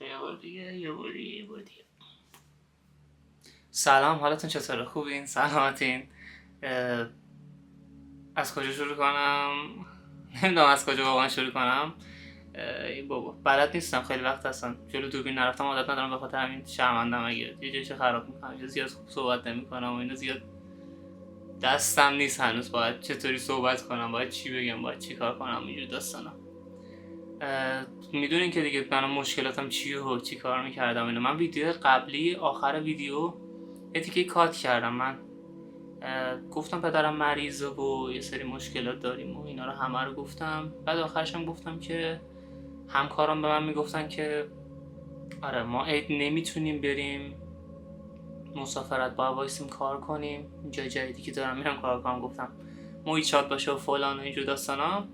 یه بار دیگه. سلام، حالتون چطوره؟ خوبین؟ سلامتین؟ از کجا شروع کنم؟ نمیدونم از کجا واقعا شروع کنم. ای بابا بلد نیستم، خیلی وقت هستم جلو دوربین نرفتم، عادت ندارم، به خاطر همین شرمندم اگه یه جایشو خراب میکنم، یه زیاد خوب صحبت نمیکنم و اینو زیاد دستم نیست هنوز، باید چطوری صحبت کنم، باید چی بگم، باید چی کار کنم، اینجور داستانا. میدونین که دیگه من مشکلاتم چیه و چی کار میکردم اینو. من ویدیو قبلی، آخر ویدیو یه تیکه کات کردم. من گفتم پدرم مریضه و یه سری مشکلات داریم و اینا رو همه رو گفتم. بعد آخرش هم گفتم که همکارم به من میگفتن که آره ما عید نمیتونیم بریم مسافرت، باید وایسیم کار کنیم، جای جدیدی که دارم میرم کار کنم. گفتم محیط شاد باشه و فلان و اینجور داستانا.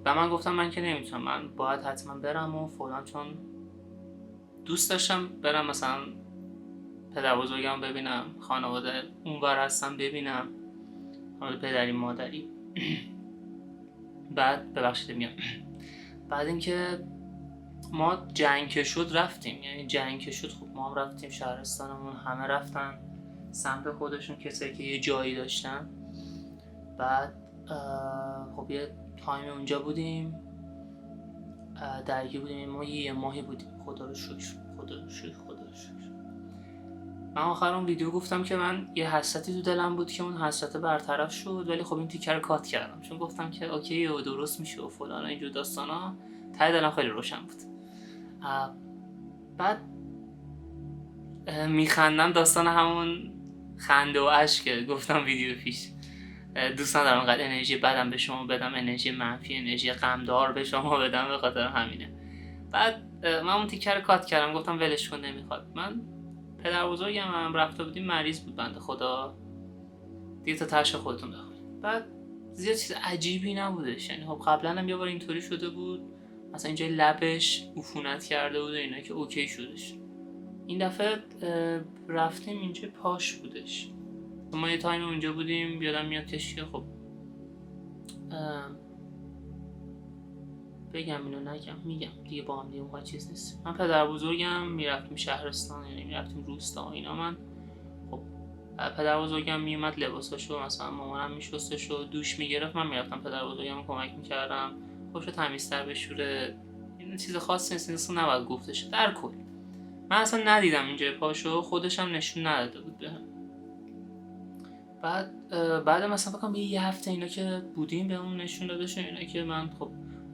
و من گفتم من که نمیتونم، من باید حتما برم و فلان، چون دوست داشتم برم مثلا پدر بزرگم ببینم، خانواده اونور هستم ببینم، حالا پدری مادری. بعد ببخشید میام بعد اینکه ما جنگ که شد رفتیم، یعنی جنگ که شد خب ما هم رفتیم شهرستانمون، همه رفتن سمت خودشون، کسایی که یه جایی داشتن. بعد خب یه تایم اونجا بودیم، درگیر بودیم، ما یه ماهی بودیم. خدا رو شکر. من آخر اون ویدیو گفتم که من یه حسرتی تو دلم بود که اون حسرت برطرف شد، ولی خب این تیکر رو کات کردم، چون گفتم که اوکی و درست میشه و فلان و اینجور داستانا. ته دلم خیلی روشن بود. بعد میخندم، داستان همون خنده و اشکه گفتم ویدیو پیش. دوست ندارم انقدر انرژی بدم به شما بدم، انرژی منفی، انرژی غمدار به شما بدم، به خاطر همینه. بعد من اون تیکر رو کات کردم، گفتم ولش کن، نمیخواد. من پدر بزرگم هم رفته بودیم، مریض بود بنده خدا دیگه، تا ترش خودتون بخورید. بعد زیاد چیز عجیبی نبودش، یعنی خب قبلا هم یه بار اینطوری شده بود، مثلا اینجای لبش عفونت کرده بود اینا که اوکی شدش. این دفعه رفتیم اینجا پاش بودش. ما یه تایم اونجا بودیم، یادم میاد که خب بگم اینو نگم، میگم دیگه، با هم دیگه اونقدر چیز نیست. من پدر بزرگم میرفتیم شهرستان، یعنی میرفتیم روستا اینا. من خب پدر بزرگم میومد لباساشو مثلا مامانم میشستش و دوش میگرفت، من میرفتم پدر بزرگم کمک میکردم، خوشو تمیزتر بشوره. این چیز خاصی نیست، اصلا نباید گفتش. در کل من اصلا ندیدم اینجا پاشو، خودش هم نشون نداده بود بهم. بعد مثلا فکر کنم یه هفته اینا که بودیم بهمون نشون دادش اینا که من خب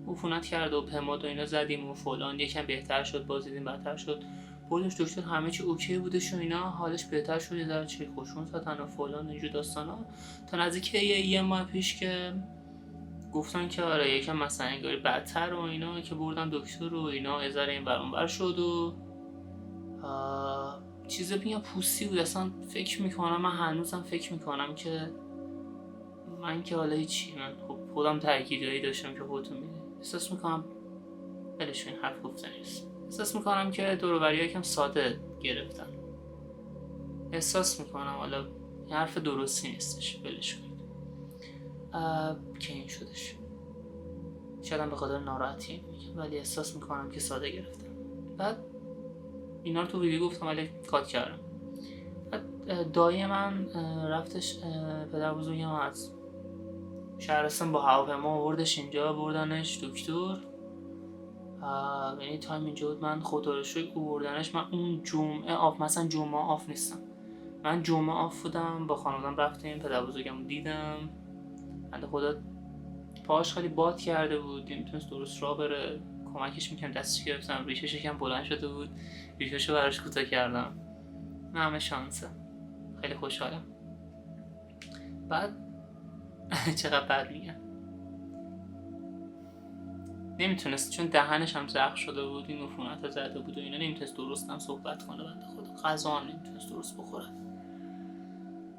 عفونت کرده و پماد و اینا زدیم و فلان، یکم بهتر شد، باز دیدیم بدتر شد. بردش دکتر، همه چی اوکی بودش و اینا، حالش بهتر شد، یه ذره چه خوشون دادن و فلان اینجور داستانا. تا نزدیک یه ماه پیش که گفتن که آره یکم مثلا انگاری بدتر و اینا، که بردن دکتر و اینا، یه ذره این ور اون ور شد و چیزا میگم پوستی بود. اصلا فکر میکنم، من هنوزم فکر میکنم که من که حالا چی، من خب خودم ترکیبایی داشتم که خودتون میدونید. احساس میکنم بلش این حرف گفتن نیست. احساس میکنم که دور و بری‌ها یکم ساده گرفتن. احساس میکنم حالا این حرف درستی نیستش، بلش کنید. که این شدش، شاید به خاطر ناراحتی میگم، ولی احساس میکنم که ساده گرفتن. بعد اینا رو تو ویدیو گفتم ولی کات کردم. بعد دایی من رفتش، پدر بزرگم از شهرستان با هواپیما آوردش اینجا، بردنش دکتر. یعنی تایم اینجا بود، من خدا رو شکر بردنش. من اون جمعه آف، مثلا جمعه آف نیستم، من جمعه آف بودم، با خانوادم رفتیم، پدر بزرگم دیدم. بنده خدا پاش خیلی باد کرده بود، نمیتونست درست راه بره، کمکش میکنم، دستش گرفتم، ریشش یکم بلند شده بود، ریششو براش کوتاه کردم. همه شانسه، خیلی خوشحالم. بعد چقدر بد میگم، نمیتونست، چون دهنش هم زخم شده بود، این عفونت زده بود و اینا، نمیتونست درست هم صحبت کنه بنده خدا، غذا هم نمیتونست درست بخوره.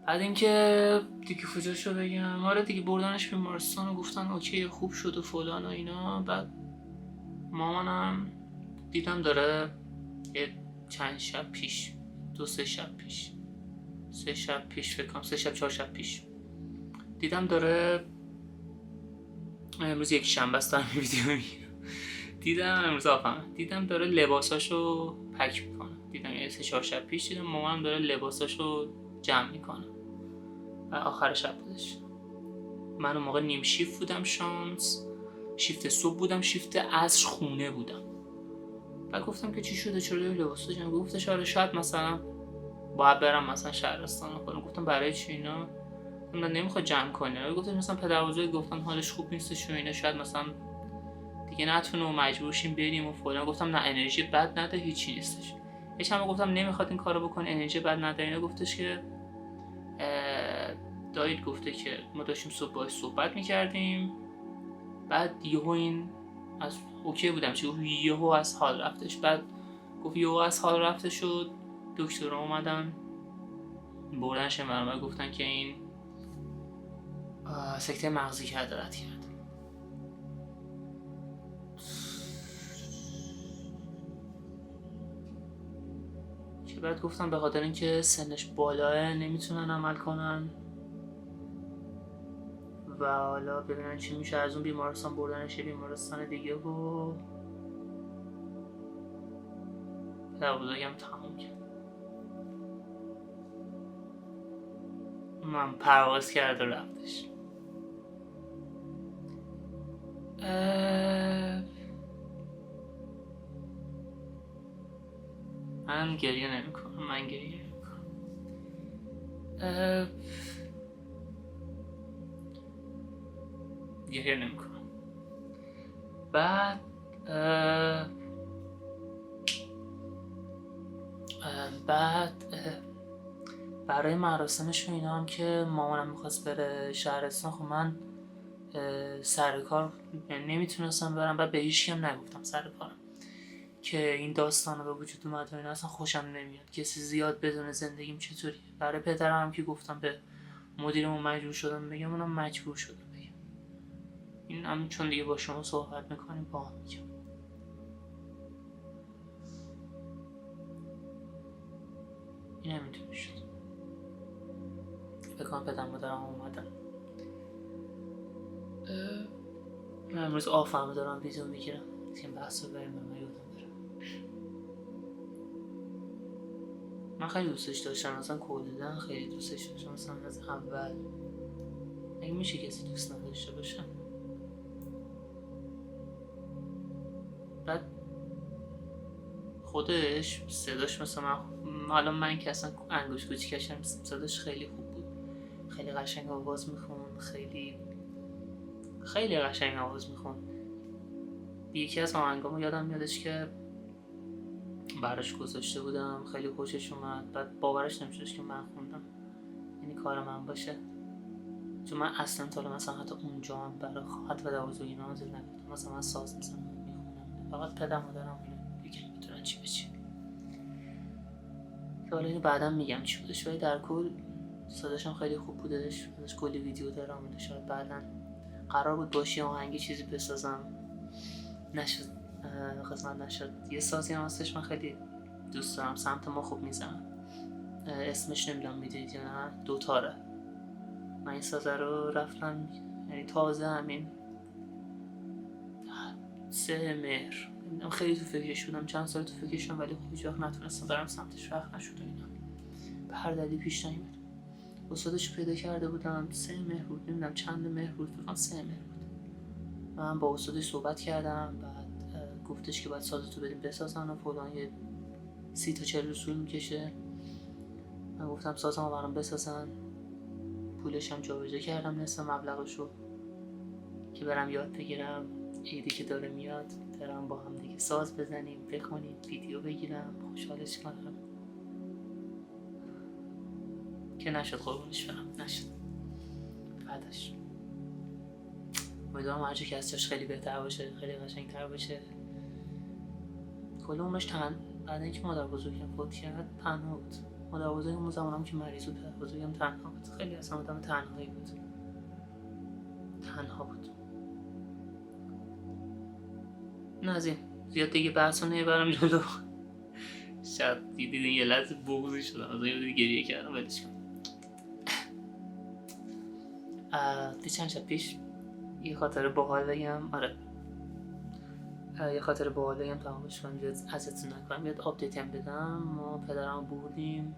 بعد اینکه دیگه کجاشو بگم، آره دیگه بردنش بیمارستان و گفتن اوکی خوب شد و فلان و اینا. بعد مامانم دیدم داره یه چند شب پیش، 2-3 شب پیش، 3 شب پیش فکر کنم، 3 شب 4 شب پیش دیدم داره، امروز یک شنبه است دارم ویدیو میگیرم، دیدم امروز دیدم داره لباساشو پک میکنه. دیدم یه 3-4 شب پیش دیدم مامانم داره لباساشو جمع میکنه و آخر شب بودش. من اون موقع نیم شیفت بودم، شیفت صبح بودم، شیفت عصر خونه بودم. بعد گفتم که چی شده، چرا لباسا جمع؟ گفتش آره شاید مثلا باید برم مثلا شهرستان کنم. گفتم برای چی اینا؟ من نمیخواد جمع کنه. گفتم مثلا پدر بزرگ گفتن حالش خوب نیستش و اینا، شاید مثلا دیگه نتونه و مجبور شیم بریم و فلان. گفتم نه انرژی بد نده، هیچی نیستش. هیچ هم گفتم نمیخواد این کارو بکنه، انرژی بد نده. اینا گفتش که دایید گفته که ما داشتیم صبح باهاش صحبت میکردیم، بعد یهو این از اوکی بودم چی گفت یهو از حال رفتش. بعد گفت یهو از حال رفته شد، دکترها اومدن بردنش و گفتن که این سکته مغزی کرده، رد کرد. که بعد گفتم به خاطر اینکه سنش بالاه نمیتونن عمل کنن و حالا ببینن چی میشه. از اون بیمارستان بردنش بیمارستان دیگه و پدر بزرگم تمام کرد. من پرواز کرد و رفتش. من گریه نمی کنم. گریه نمی کنم. بعد برای مراسمش و اینا هم که مامانم میخواست بره شهرستان، خب من سر کار نمیتونستم برم و به هیچی هم نگفتم سر کارم که این داستان رو به وجود اومد و اینا. اصلا خوشم نمیاد کسی زیاد بدون زندگیم چطوریه. برای پدرم هم که گفتم به مدیرمون مجبور شدم بگم، اونم مجبور شدم بگم. این هم چون دیگه با شما صحبت میکنیم با هم میگم. این هم میتونه شد. بکنم پدرم مادرم اومدن. من امروز آفم دارم ویدیو میگیرم که این بحث رو بریم من یادم دارم. من خیلی دوستش داشتم، مثلا کودن خیلی دوستش داشتم، مثلا از اول. اگه میشه کسی دوست نداشته باشه. بعد خودش صداش مثلا من که اصلا انگوش کوچیکشم، صداش خیلی خوب بود، خیلی قشنگ آواز میخوند، خیلی قشنگ آواز میخوند. یکی از آهنگامو یادم میادش که براش گذاشته بودم، خیلی خوشش اومد. بعد باورش نمیشدش که من خوندم، یعنی کار من باشه، چون من اصلا تا مثلا حتی اونجا هم برای خواهد و دوازو اینا نازل نگفتم. مثلا من ساز میزنم میخونم، فقط پدر مادرم اینو دیگه میتونن چی بچی که حالا اینو بعدا میگم چی بودش. ولی در کل صداشم خیلی خوب بودش. ازش کلی ویدیو دارم و شاید بعدا قرار بود باشی آهنگی چیزی بسازم، نشد، قسمت نشد. یه سازی هم هستش من خیلی دوست دارم، سمت ما خوب میزنم، اسمش نمیدونم میدونید یا نه، دوتاره. من این سازه رو رفتم، یعنی تازه همین 3 مهر خیلی تو فکرش بودم، چند سال تو فکرش بودم، ولی هیچ وقت نتونستم برم سمتش، وقت نشد اینا، به هر دلیلی پیش نیومد. استادش پیدا کرده بودم 3 مهر بود، نمیدونم چند مهر بود، فقط 3 مهر بود. من با استادش صحبت کردم، بعد گفتش که باید سازتو بدیم بسازن و فلان، یه 30 تا 40 روز طول میکشه. من گفتم سازمو برام بسازن، پولش هم جابجا کردم نصف مبلغشو که برم یاد بگیرم. عیدی که داره میاد برم با هم دیگه ساز بزنیم، بخونیم، ویدیو بگیرم، خوشحالش کنم. که نشد، قربونش برم، نشد. بعدش امیدوارم هرچی که ازش خیلی بهتر باشه، خیلی قشنگتر باشه. کل عمرش بعد اینکه مادر بزرگم فوت کرد تنها بود. مادر بزرگم اون زمانم که مریض بود، پدر بزرگم تنها بود. خیلی اصلا آدم تنهایی بود، تنها بود. نه از این زیاد دیگه بحثو نمیبرم جلو. شاید دیدین یه لحظه بغضی شدم از این دیگه گریه کردم، ولش کن. چند شب پیش یه خاطره باحال بگم. آره یه خاطر باحالی هم تمامش کنم ازتون نکنم، یاد آپدیت هم بدم. ما پدرم بردیم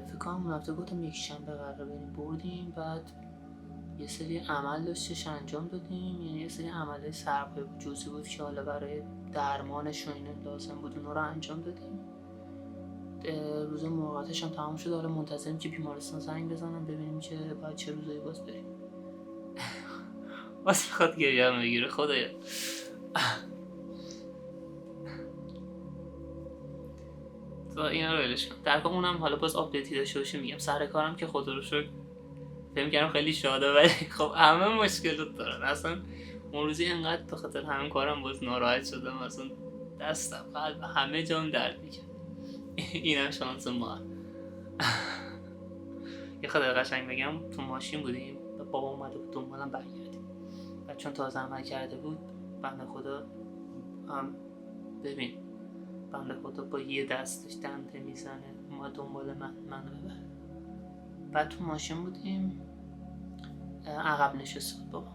فکر کنم اون هفته گفتم یک شنبه قرار بریم، بردیم بعد یه سری عمل داشتش انجام دادیم، یعنی یه سری عملای سرپای جزئی بود که حالا برای درمانش و اینا لازم بود اونا رو انجام دادیم. روز مراقبتش هم تمام شد، حالا منتظریم که بیمارستان زنگ بزنم ببینیم که باید چه روزایی باز بریم. واسه میخواد گریه هم بگیره خدایا. تو اینا رو ولش کن. در کل اونم حالا باز آپدیتی داشته باشه میگم. سر کارم که خدا رو شکر فکر می‌کردم خیلی شاده، ولی خب همه مشکلات دارن. اصلا اون روزی انقدر به خاطر همین کارم باز ناراحت شدم، اصلا دستم قلب همه جام درد میکنه. اینم شانس ما. یه خدای قشنگ بگم، تو ماشین بودیم و بابا اومده بود دنبالم برگردیم، بعد چون تازه عمل کرده بود بنده خدا ببین بنده خدا با یه دستش دنده میزنه اومد دنبال منو ببره. بعد تو ماشین بودیم عقب نشست بود بابا.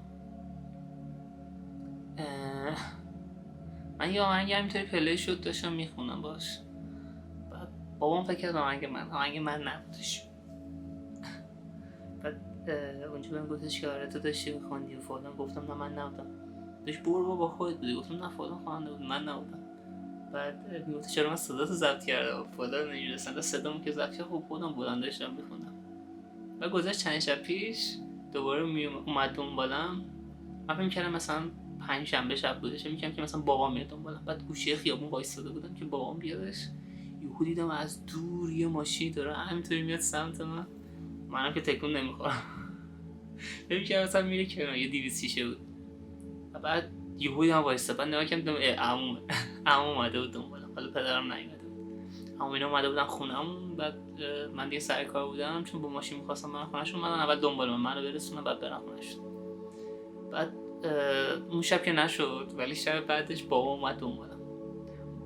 من یه آهنگ همینطوری پلی شد داشتم میخونم باش، بعد بابام فکر کرد آهنگ من نبودش. بعد اونجا بهم گفتش که آره تو داشتی میخوندی و فلان. گفتم نه من نبودم. داشت برو با خودت بودی. گفتم نه فلان خواننده بود من نبودم. بعد میگفت چرا من صداتو ضبط کردم فلان نمیرسن صدامو که ضبط کردم. خب خودم بلند داشتم میخوندم. بعد گذشت چند شب پیش دوباره اومد دنبالم. من فکر می‌کردم مثلا 5 شنبه شب بودش، میگم که مثلا بابام میاد دنبالم. بعد گوشه خیابون وایساده بودم که بابام بیادش. یهو دیدم از دور یه ماشین داره همینطوری میاد سمت منم که تکون نمیخورم. فکر می‌کردم مثلا میره کنار یه 200 شیشه بود. بعد یهو دیدم وایساده. بعد نگاه کردم عمو اومده بود دنبالم. حالا پدرم نیومده بود. عمو اینا اومده بودن خونم. بعد من دیگه سر کار بودم چون با ماشین می‌خواستم برم خونه‌شون. اومدن اول دنبال منو برسونن بعد برم خونه‌شون. بعد اون شب که نشد، ولی شب بعدش بابا اومد دنبالم.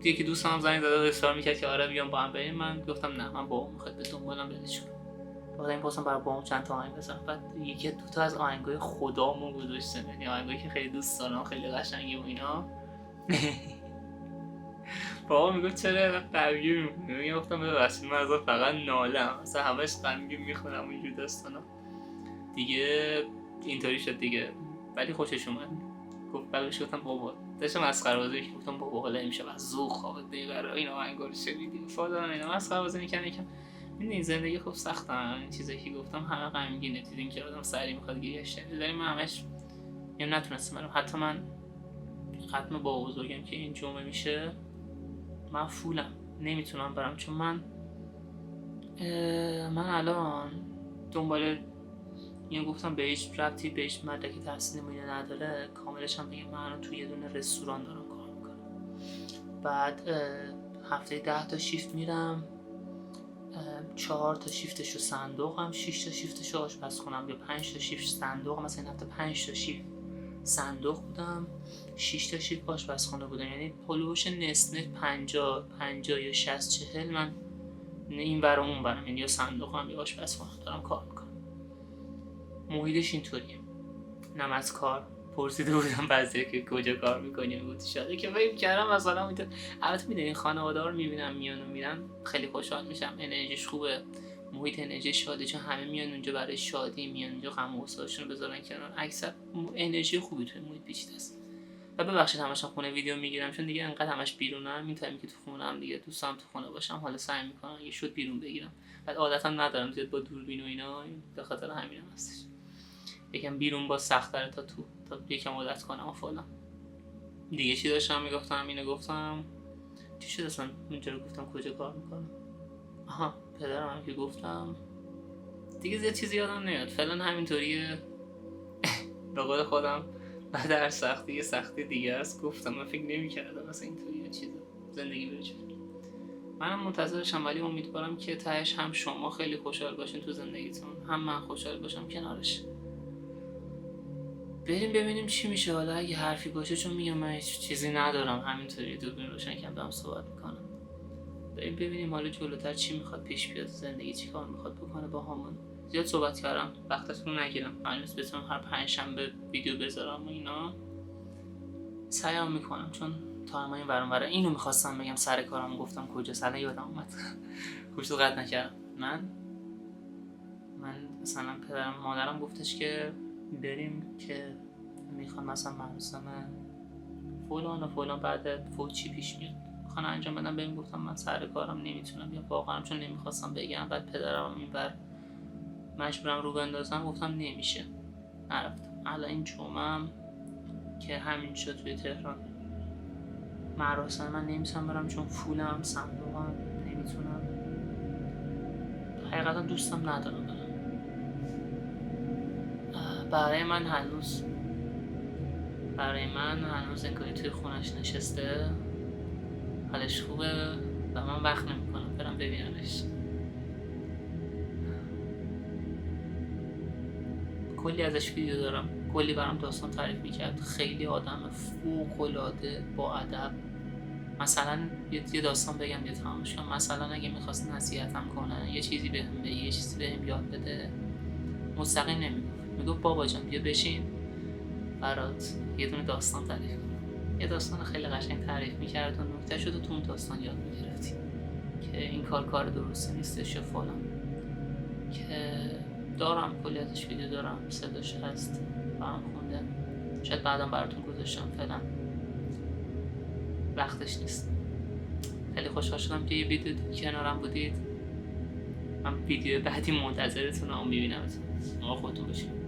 یکی دوستم زنگ زد اصرار میکرد که آره بیام با هم بریم. من گفتم نه من بابا میخواد به دنبالم ولش کنم. بعد این واسم برای بابام چند تا آهنگ بزنم. بعد یکی دو تا از آهنگای خدامو گذاشتم، یعنی آهنگایی که خیلی دوست دارم خیلی قشنگه و اینا. بابا میگفت چرا غمگین می‌کنی؟ گفتم ببخشید من ازت فقط نالم، اصلا همش غمگین میخونم اینجور داستانا دیگه. اینطوری شد دیگه، ولی خوشش اومد. گفت بعدش گفتم بابا داشتم مسخره بازی می‌کردم. گفتم بابا حالا امشب از ذوق خوابت ببره اینا آهنگا رو شنیدی فلان اینا مسخره بازی می‌کردن. یکم این زندگی خوب سخته. این چیزایی که گفتم همه غمگینه. دیدین که آدم سری می‌خواد گریه‌اش ولی من همش نتونستم برم. حتی من ختم با بزرگم که این جمعه میشه من فولم نمیتونم برم، چون من الان دنبال اینو گفتم به هیچ ربطی به هیچ مدرک تحصیلی مینه نداره. کاملش هم بگم من الان توی یه دونه رستوران دارم کار میکنم. بعد هفته 10 تا شیفت میرم، 4 تا شیفتشو صندوقم، 6 تا شیفتشو آشپزخونم یا 5 تا شیفت صندوق. مثلا این هفته 5 تا شیفت صندوق بودم، 6 تا شیفت آشپزخونه بودم. یعنی هولوش نصف 50 یا 60 40 من این ور اون برم، یعنی یا صندوقم یا آشپزخونه دارم کار میکنم. محیطش اینطوریه. نم از کار پرسیده بودم بعضی که کجا کار میکنی، میگفت شاده که فکر کردم مثلا اینطور. البته میدونین خانواده ها رو میبینم میان و میرن خیلی خوشحال میشم، انرژیش خوبه، محیط انرژی شاده، چون همه میان اونجا برای شادی، میان اونجا غم و غصه‌شون رو بذارن کنار. اکثر انرژی خوبی توی محیط پیچیده است. و ببخشید همش خونه ویدیو میگیرم چون دیگه انقدر همش بیرونم. این تایمی که تو خونه‌ام دیگه دوستام تو خونه باشم، حالا سعی میکنم یه شوت بیرون بگیرم. بعد عادتاً ندارم زیاد با دوربین و اینا، به خاطر همینم هستش. یکم بیرون با سخت‌تره تا یکم عادت کنم و فلان. دیگه چی داشتم میگفتم؟ اینو گفتم چی شد اصلا اونجا رو گفتم کجا کار میکنم. آها پدرم هم که گفتم دیگه زیاد چیزی یادم نمیاد. فعلا همینطوریه. به قول خودم بعد هر سختی یه سختی دیگه است. گفتم من فکر نمی‌کردم مثلا اینطوریه چیزا زندگی بره جلو. منم منتظرشم، ولی امیدوارم که تهش هم شما خیلی خوشحال باشین تو زندگیتون، هم من خوشحال باشم کنارش. بریم ببینیم چی میشه. حالا اگه حرفی باشه، چون میگم من هیچ چیزی ندارم، همینطوری دوربین روشن کردم دارم صحبت میکنم. بریم ببینیم حالا جلوتر چی میخواد پیش بیاد، زندگی چی کار میخواد بکنه با همون. زیاد صحبت کردم، وقتتون رو نگیرم. قرار نیست بتونم هر 5 شنبه ویدیو بذارم و اینا. سعیام میکنم، چون تایم این برام برای اینو میخواستم بگم سر کارم، گفتم کجا سر یادم اومد گوشت قطع نکردم. من مثلا پدرم مادرم گفتش که بریم که میخوان مثلا مراسم فلان و فلان بعد فوت چی پیش میاد میخوان انجام بدم. بریم گفتم من سر کارم نمیتونم، یا واقعا چون نمیخواستم بگم. بعد پدرم اینور مجبورم رو بندازم، گفتم نمیشه، نرفتم. الان این جمعه که همین شد توی تهران مراسم من نمیتونم برم چون فولم صندوقم نمیتونم، حقیقتا دوستم ندارم برم. برای من هنوز انگاری توی خونش نشسته، حالش خوبه و من وقت نمیکنم برم ببینمش. کلی ازش ویدیو دارم، کلی برام داستان تعریف میکرد، خیلی آدم فوق‌العاده با ادب. مثلا یه داستان بگم یه تمامش کنم. مثلا اگه میخواست نصیحتم کنه، یه چیزی بهم بگه، یه چیزی بهم یاد بده، مستقیم میگفت بابا جان بیا بشین برات یه دونه داستان تعریف کنم. یه داستان خیلی قشنگ تعریف میکرد و نکته شده تو اون داستان یاد میگرفتی که این کار درستی نیستش یا فلان. که دارم کلی ازش ویدیو دارم، صداش هست برام خونده، شاید بعدم براتون گذاشتم، فعلا وقتش نیست. خیلی خوشحال شدم که یه ویدیو کنارم بودید. من ویدیو بعدی منتظرتونم، میبینمتون. خودتون باشید.